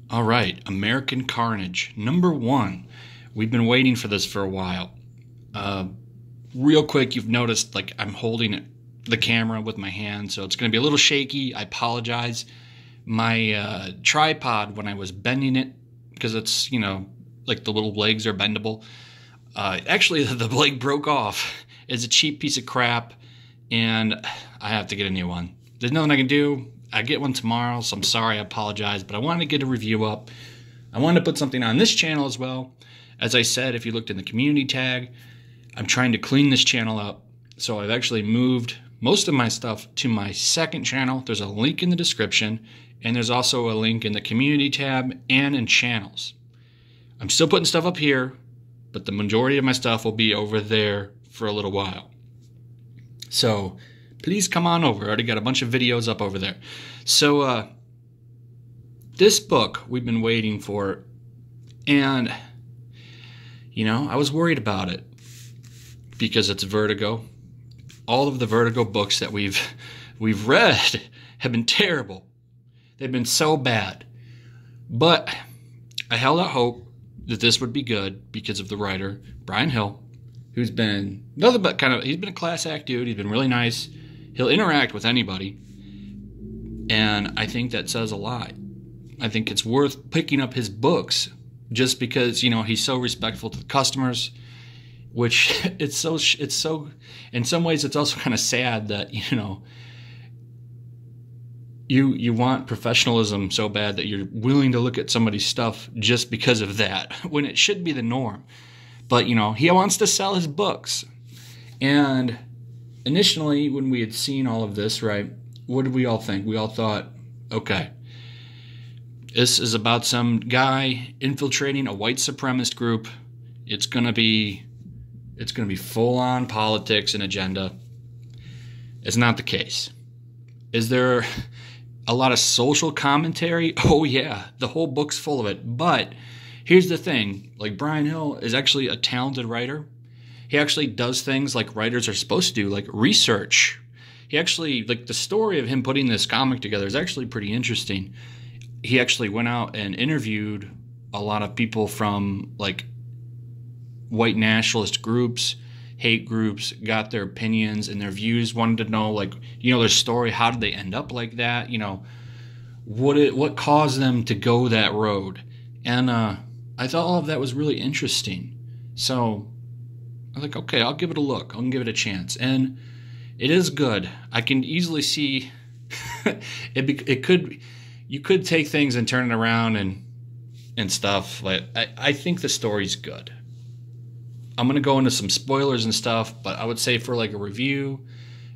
All right, American Carnage, #1. We've been waiting for this for a while. Real quick, you've noticed like I'm holding the camera with my hand, so it's going to be a little shaky. I apologize. My tripod, when I was bending it, because it's, like the little legs are bendable, actually the leg broke off. It's a cheap piece of crap, and I have to get a new one. There's nothing I can do. I get one tomorrow, so I'm sorry, I apologize, but I wanted to get a review up. I wanted to put something on this channel as well. As I said, if you looked in the community tag, I'm trying to clean this channel up. So I've actually moved most of my stuff to my second channel. There's a link in the description, and there's also a link in the community tab and in channels. I'm still putting stuff up here, but the majority of my stuff will be over there for a little while. So please come on over. I already got a bunch of videos up over there. So this book we've been waiting for, and I was worried about it because it's Vertigo. All of the Vertigo books that we've read have been terrible. They've been so bad. But I held out hope that this would be good because of the writer, Brian Hill, who's been nothing but he's been a class act dude. He's been really nice. He'll interact with anybody. And I think that says a lot. I think it's worth picking up his books just because, he's so respectful to the customers, which it's so, in some ways it's also kind of sad that, you want professionalism so bad that you're willing to look at somebody's stuff just because of that, when it should be the norm. But, he wants to sell his books. And initially, when we had seen all of this, right, what did we all think? We all thought, okay, this is about some guy infiltrating a white supremacist group. It's gonna be full-on politics and agenda. It's not the case. Is there a lot of social commentary? Oh yeah, the whole book's full of it. But here's the thing, like Brian Hill is actually a talented writer. He actually does things like writers are supposed to do, like research. He actually, like the story of him putting this comic together is actually pretty interesting. He actually went out and interviewed a lot of people from like white nationalist groups, hate groups, got their opinions and their views, wanted to know like, their story, how did they end up like that? What caused them to go that road? And I thought all of that was really interesting. So I was like, okay, I'll give it a look. I'll give it a chance. And it is good. I can easily see you could take things and turn it around and stuff. Like I think the story's good. I'm going to go into some spoilers and stuff, but I would say for like a review,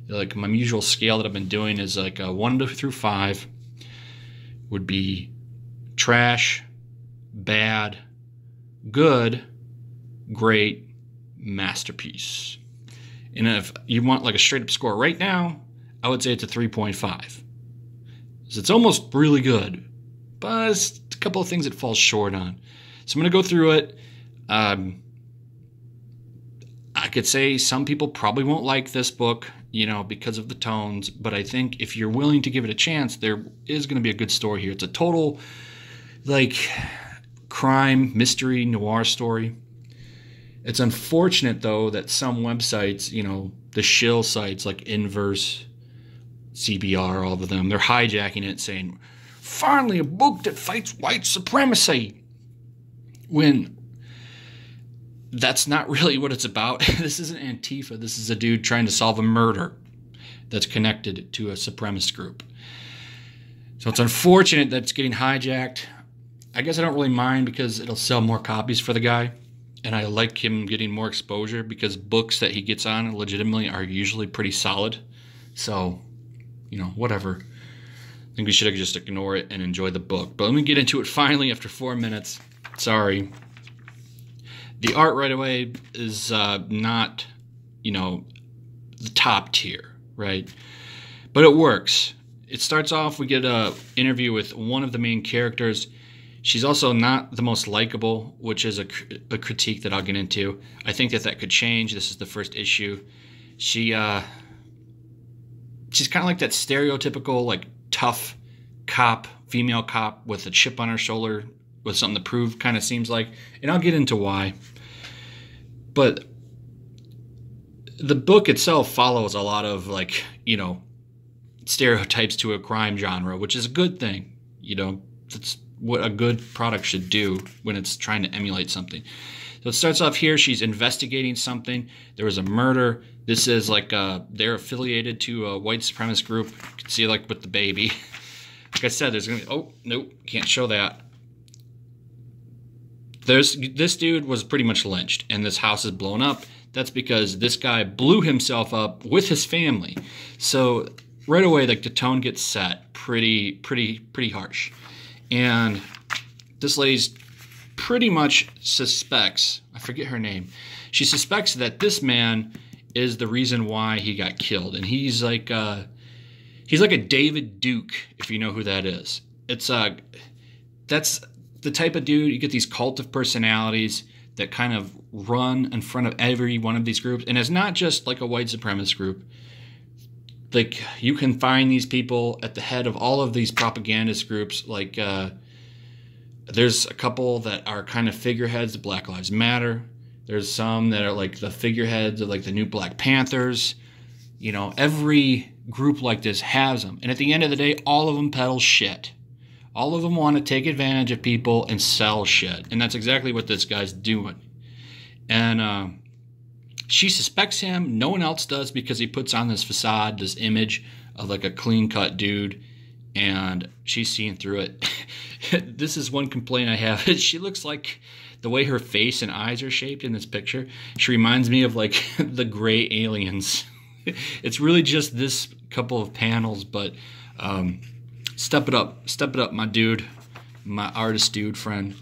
like my usual scale that I've been doing is like a 1 through 5 would be trash, bad, good, great, masterpiece. And if you want like a straight up score right now, I would say it's a 3.5. It's almost really good, but it's a couple of things it falls short on. So I'm going to go through it. I could say some people probably won't like this book, because of the tones, but I think if you're willing to give it a chance, there is going to be a good story here. It's a total like crime, mystery, noir story. It's unfortunate, though, that some websites, the shill sites like Inverse, CBR, all of them, they're hijacking it saying, finally a book that fights white supremacy. When that's not really what it's about. This isn't Antifa. This is a dude trying to solve a murder that's connected to a supremacist group. So it's unfortunate that it's getting hijacked. I guess I don't really mind because it'll sell more copies for the guy. And I like him getting more exposure because books that he gets on legitimately are usually pretty solid. So, whatever. I think we should just ignore it and enjoy the book. But let me get into it finally after 4 minutes. Sorry. The art right away is not, the top tier, right? But it works. It starts off, we get an interview with one of the main characters. She's also not the most likable, which is a critique that I'll get into. I think that could change. This is the first issue. She's kind of like that stereotypical, like, tough cop, female cop with a chip on her shoulder with something to prove, kind of seems like. And I'll get into why. But the book itself follows a lot of, like, you know, stereotypes to a crime genre, which is a good thing. You know, that's what a good product should do when it's trying to emulate something. So it starts off here. She's investigating something. There was a murder. This is like they're affiliated to a white supremacist group. You can see, like, with the baby. Like I said, there's gonna be, oh nope, can't show that. This dude was pretty much lynched, and this house is blown up. That's because this guy blew himself up with his family. So right away, like, the tone gets set pretty harsh. And this lady's pretty much suspects, I forget her name, she suspects that this man is the reason why he got killed. And he's like a David Duke, if you know who that is. It's that's the type of dude, you get these cult of personalities that kind of run in front of every one of these groups. And it's not just like a white supremacist group. Like, you can find these people at the head of all of these propagandist groups. Like, there's a couple that are kind of figureheads of Black Lives Matter. There's some that are like the figureheads of, like, the new Black Panthers. You know, every group like this has them. And at the end of the day, all of them peddle shit. All of them want to take advantage of people and sell shit. And that's exactly what this guy's doing. And she suspects him. No one else does, because he puts on this facade, this image of, like, a clean-cut dude. And she's seeing through it. This is one complaint I have. She looks like, the way her face and eyes are shaped in this picture, she reminds me of, like, the gray aliens. It's really just this couple of panels, but step it up, my dude, my artist dude friend.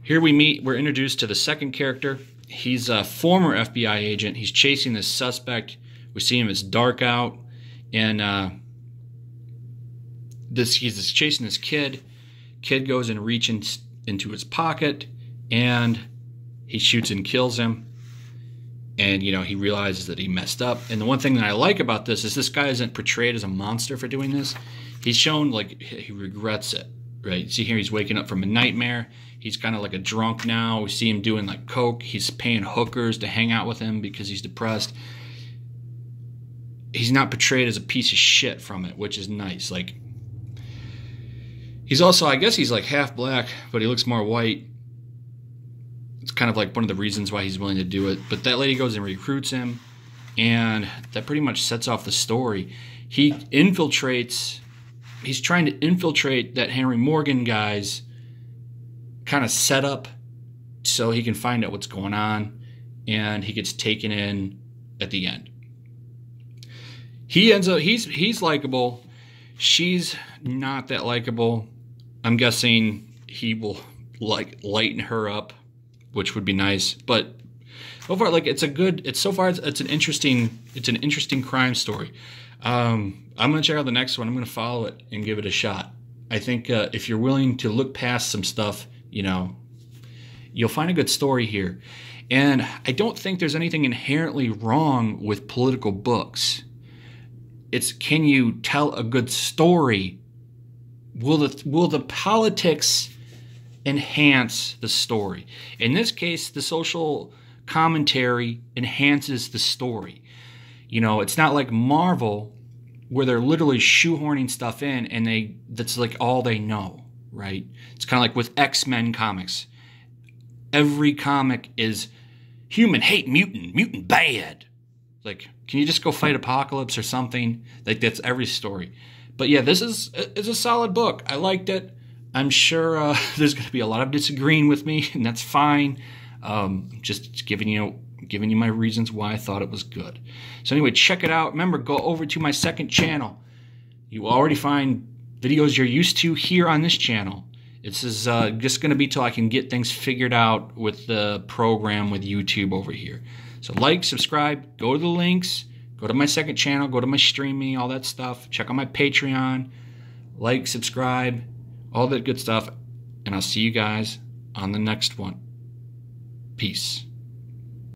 Here we're introduced to the second character. He's a former FBI agent. He's chasing this suspect. We see him, it's dark out, and he's chasing this kid. Kid goes and reaches into his pocket, and he shoots and kills him. And, you know, he realizes that he messed up. And the one thing that I like about this guy isn't portrayed as a monster for doing this. He's shown, like, he regrets it, right? See here, he's waking up from a nightmare. He's kind of like a drunk now. We see him doing, like, coke. He's paying hookers to hang out with him because he's depressed. He's not portrayed as a piece of shit from it, which is nice. Like, he's also, I guess he's, like, half black, but he looks more white. It's kind of like one of the reasons why he's willing to do it. But that lady goes and recruits him, and that pretty much sets off the story. He's trying to infiltrate that Henry Morgan guy's kind of setup so he can find out what's going on, and he gets taken in at the end. He ends up, he's likable. She's not that likable. I'm guessing he will, like, lighten her up, which would be nice. But so far, like, it's an interesting crime story. I'm gonna check out the next one. I'm gonna follow it and give it a shot. I think if you're willing to look past some stuff, you know, you'll find a good story here. And I don't think there's anything inherently wrong with political books. It's, can you tell a good story? Will the politics enhance the story? In this case, the social commentary enhances the story. You know, it's not like Marvel, where they're literally shoehorning stuff in and that's like all they know, right? It's kind of like with X-Men comics. Every comic is human hate mutant, mutant bad. Like, can you just go fight Apocalypse or something? Like, that's every story. But yeah, it's a solid book. I liked it. I'm sure there's going to be a lot of disagreeing with me, and that's fine. Just giving you my reasons why I thought it was good. So anyway, check it out. Remember, go over to my second channel. You already find videos you're used to here on this channel. This is just going to be till I can get things figured out with the program with YouTube over here. So like, subscribe, go to the links, go to my second channel, go to my streaming, all that stuff. Check out my Patreon. Like, subscribe, all that good stuff. And I'll see you guys on the next one. Peace.